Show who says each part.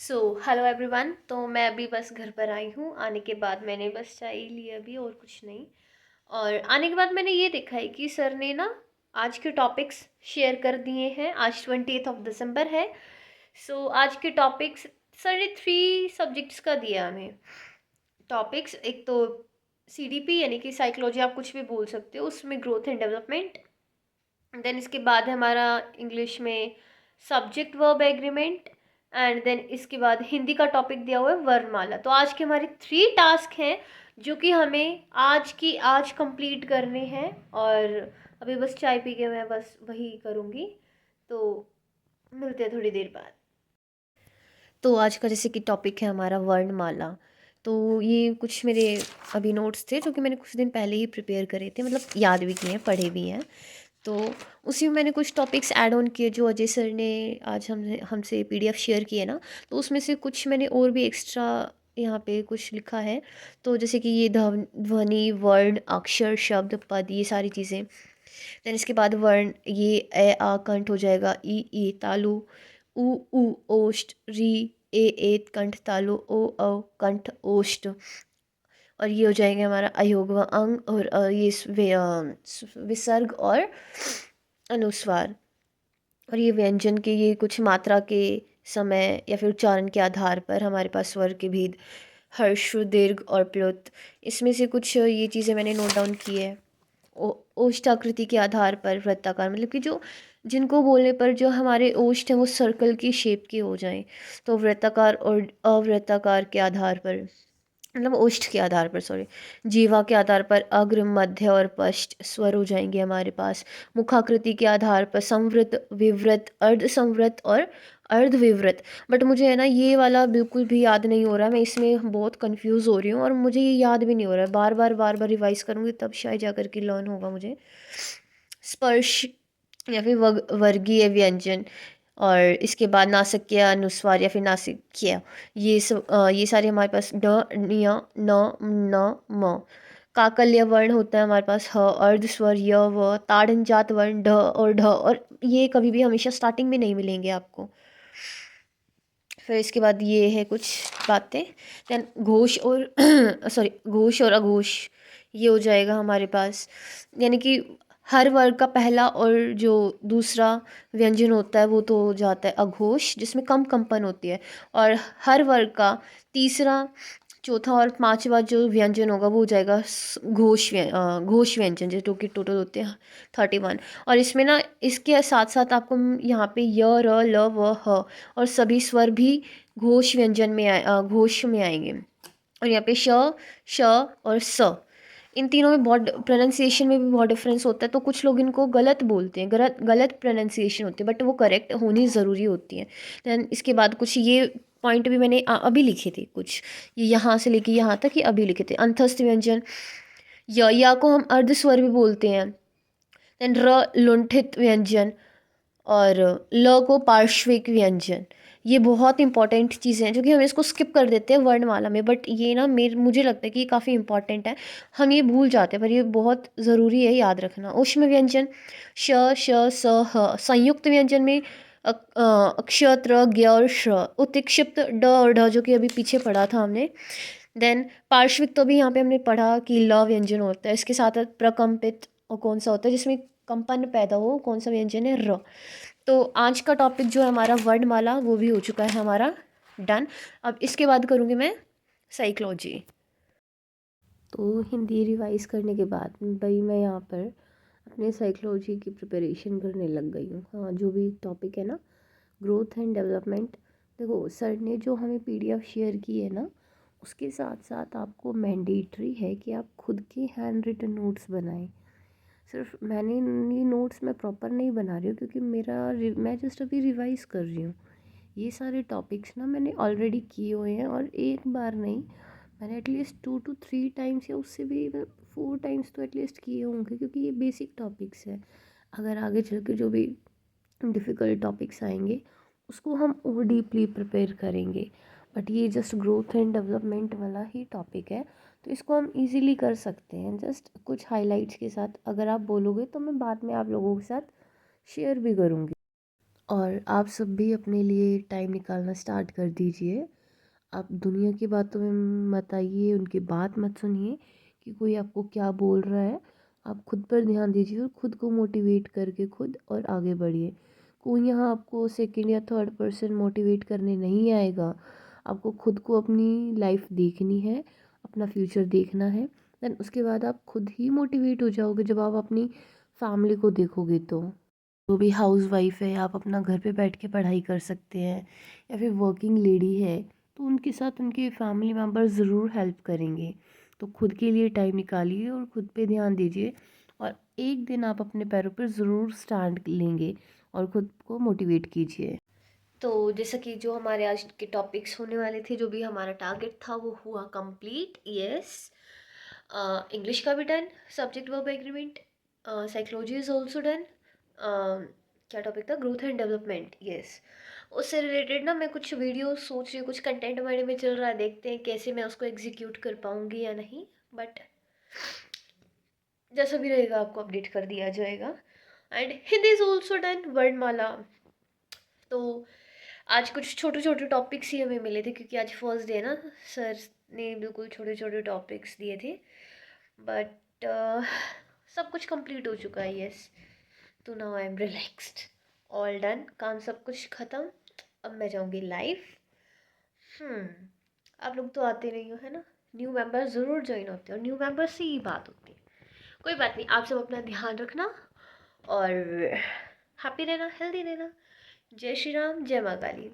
Speaker 1: Hello everyone. तो मैं अभी बस घर पर आई हूँ। आने के बाद मैंने बस चाय ली अभी, और कुछ नहीं। और आने के बाद मैंने ये देखा है कि सर ने ना आज के टॉपिक्स शेयर कर दिए हैं। आज 20 दिसंबर है। आज के टॉपिक्स सर ने 3 सब्जेक्ट्स का दिया हमें टॉपिक्स। एक तो सीडीपी यानी कि साइकोलॉजी, आप कुछ भी बोल सकते हो, उसमें ग्रोथ एंड डेवलपमेंट। देन इसके बाद है हमारा इंग्लिश में subject verb agreement. And then इसके बाद हिंदी का टॉपिक दिया हुआ है वर्णमाला। तो आज के हमारे 3 टास्क हैं जो कि हमें आज कंप्लीट करने हैं। और अभी बस चाय पी के मैं बस वही करूँगी। तो मिलते हैं थोड़ी देर बाद। तो आज का जैसे कि टॉपिक है हमारा वर्णमाला। तो ये कुछ मेरे अभी नोट्स थे जो कि मैंने कुछ दिन पहले ही प्रिपेयर करे थे, मतलब याद भी किए हैं, पढ़े भी हैं। तो उसी में मैंने कुछ टॉपिक्स ऐड ऑन किए जो अजय सर ने आज हमसे पीडीएफ शेयर किए ना। तो उसमें से कुछ मैंने और भी एक्स्ट्रा यहाँ पे कुछ लिखा है। तो जैसे कि ये ध्वनि, वर्ण, अक्षर, शब्द, पद, ये सारी चीज़ें। देन इसके बाद वर्ण, ये आ कंठ हो जाएगा, ई तालु, उ ओष्ठ, री ए कंठ तालु, ओ कंठ ओष्ठ। और ये हो जाएंगे हमारा अयोग व अंग, और ये विसर्ग और अनुस्वार। और ये व्यंजन के ये कुछ मात्रा के समय या फिर उच्चारण के आधार पर हमारे पास स्वर के भेद, हर्ष, दीर्घ और प्लुत। इसमें से कुछ ये चीज़ें मैंने नोट डाउन की है। ओष्ठाकृति के आधार पर वृत्ताकार, मतलब कि जो जिनको बोलने पर जो हमारे ओष्ठ हैं वो सर्कल की शेप के हो जाएं। तो वृत्ताकार और अवृत्ताकार के आधार पर, मतलब ओष्ठ के आधार पर, सॉरी, जीवा के आधार पर अग्र, मध्य और पश्च स्वर हो जाएंगे हमारे पास। मुखाकृति के आधार पर संवृत, विवृत, अर्ध संवृत और अर्ध विवृत। बट मुझे है ना ये वाला बिल्कुल भी याद नहीं हो रहा है। मैं इसमें बहुत कंफ्यूज हो रही हूँ और मुझे ये याद भी नहीं हो रहा है। बार बार रिवाइज करूँगी तब शायद जा कर के लर्न होगा मुझे। स्पर्श या फिर वर्गीय व्यंजन, और इसके बाद नासिक्य, अनुस्वार या फिर नासिक्य, ये सारे हमारे पास ड, ण्य, न, न, म। काकल्य वर्ण होता है हमारे पास ह, अर्ध स्वर य व, ताड़नजात वर्ण ढ और ढ, और ये कभी भी हमेशा स्टार्टिंग में नहीं मिलेंगे आपको। फिर इसके बाद ये है कुछ बातें। देन घोष और सॉरी, घोष और अघोष, ये हो जाएगा हमारे पास। यानी कि हर वर्ग का पहला और जो दूसरा व्यंजन होता है वो तो हो जाता है अघोष, जिसमें कम कंपन होती है। और हर वर्ग का तीसरा, चौथा और पांचवा जो व्यंजन होगा वो हो जाएगा घोष व्यंजन, जो कि टोटल होते हैं 31। और इसमें ना इसके साथ साथ आपको यहाँ पे य, र, ल, व, ह और सभी स्वर भी घोष व्यंजन में घोष में आएंगे। और यहाँ पे श, श और स, इन तीनों में बहुत प्रोनाउंसिएशन में भी बहुत डिफरेंस होता है। तो कुछ लोग इनको गलत बोलते हैं, गलत गलत प्रोनाउंसिएशन होती है, बट वो करेक्ट होनी ज़रूरी होती है। दैन इसके बाद कुछ ये पॉइंट भी मैंने अभी लिखे थे, कुछ ये यहाँ से लेके यहाँ तक ये अभी लिखे थे। अंतस्थ व्यंजन, या को हम अर्ध स्वर भी बोलते हैं। दैन लुंठित व्यंजन, और ल को पार्श्विक व्यंजन। ये बहुत इंपॉर्टेंट चीज़ें हैं जो कि हम इसको स्किप कर देते हैं वर्णमाला में, बट ये ना मुझे लगता है कि ये काफ़ी इंपॉर्टेंट है। हम ये भूल जाते हैं पर ये बहुत ज़रूरी है याद रखना। ऊष्म व्यंजन, श, श, स, ह। संयुक्त व्यंजन में अक्षत्र, ज्ञ और श। उत्क्षिप्त ड और ढ, जो कि अभी पीछे पढ़ा था हमने। देन पार्श्विक तो भी यहाँ पे हमने पढ़ा कि ल व्यंजन होता है। इसके साथ साथ प्रकम्पित, और कौन सा होता है जिसमें कंपन पैदा हो, कौन सा व्यंजन है, र। तो आज का टॉपिक जो है हमारा वर्णमाला वो भी हो चुका है हमारा डन। अब इसके बाद करूँगी मैं साइकोलॉजी। तो हिंदी रिवाइज करने के बाद भाई मैं यहाँ पर अपने साइकोलॉजी की प्रिपरेशन करने लग गई हूँ। हाँ, जो भी टॉपिक है ना, ग्रोथ एंड डेवलपमेंट। देखो सर ने जो हमें पीडीएफ शेयर की है ना, उसके साथ साथ आपको मैंडेटरी है कि आप खुद के हैंड रिटन नोट्स बनाएं। सिर्फ मैंने ये नोट्स मैं प्रॉपर नहीं बना रही हूँ क्योंकि मैं जस्ट अभी रिवाइज़ कर रही हूँ। ये सारे टॉपिक्स ना मैंने ऑलरेडी किए हुए हैं, और एक बार नहीं, मैंने एटलीस्ट 2 to 3 टाइम्स या उससे भी 4 टाइम्स तो एटलीस्ट किए होंगे, क्योंकि ये बेसिक टॉपिक्स हैं। अगर आगे चल के जो भी डिफ़िकल्ट टॉपिक्स आएंगे उसको हम और डीपली प्रिपेयर करेंगे। बट ये जस्ट ग्रोथ एंड डेवलपमेंट वाला ही टॉपिक है, तो इसको हम इजीली कर सकते हैं जस्ट कुछ हाइलाइट्स के साथ। अगर आप बोलोगे तो मैं बाद में आप लोगों के साथ शेयर भी करूँगी।
Speaker 2: और आप सब भी अपने लिए टाइम निकालना स्टार्ट कर दीजिए। आप दुनिया की बातों में मत आइए, उनकी बात मत सुनिए कि कोई आपको क्या बोल रहा है। आप खुद पर ध्यान दीजिए और खुद को मोटिवेट करके खुद और आगे बढ़िए। कोई यहाँ आपको सेकंड या थर्ड पर्सन मोटिवेट करने नहीं आएगा। आपको खुद को अपनी लाइफ देखनी है, अपना फ्यूचर देखना है। देन उसके बाद आप खुद ही मोटिवेट हो जाओगे जब आप अपनी फैमिली को देखोगे तो। जो भी हाउस वाइफ है, आप अपना घर पे बैठ के पढ़ाई कर सकते हैं, या फिर वर्किंग लेडी है तो उनके साथ उनके फैमिली मेम्बर ज़रूर हेल्प करेंगे। तो खुद के लिए टाइम निकालिए और खुद पे ध्यान दीजिए, और एक दिन आप अपने पैरों पर ज़रूर स्टैंड लेंगे और खुद को मोटिवेट कीजिए।
Speaker 1: तो जैसा कि जो हमारे आज के टॉपिक्स होने वाले थे, जो भी हमारा टारगेट था वो हुआ कंप्लीट। यस, इंग्लिश का भी done, subject verb agreement, psychology is also done. क्या टॉपिक था? Growth and development. यस, उससे रिलेटेड ना मैं कुछ वीडियो सोच रही हूँ, कुछ कंटेंट हमारे में चल रहा है, देखते हैं कैसे मैं उसको एग्जीक्यूट कर पाऊँगी या नहीं, बट जैसा भी रहेगा आपको अपडेट कर दिया जाएगा। And Hindi is also done, वर्णमाला। तो आज कुछ छोटे छोटे टॉपिक्स ही हमें मिले थे क्योंकि आज फर्स्ट डे ना, सर ने बिल्कुल छोटे छोटे टॉपिक्स दिए थे, बट सब कुछ कंप्लीट हो चुका है। यस, तो now I am relaxed, all done, काम सब कुछ ख़त्म। अब मैं जाऊँगी लाइव। आप लोग तो आते नहीं हो, है ना? न्यू मेंबर ज़रूर ज्वाइन होते हो, न्यू मेंबर से ही बात होती है। कोई बात नहीं, आप सब अपना ध्यान रखना और हैप्पी रहना, हेल्दी रहना। जय श्री राम, जय माँ काली।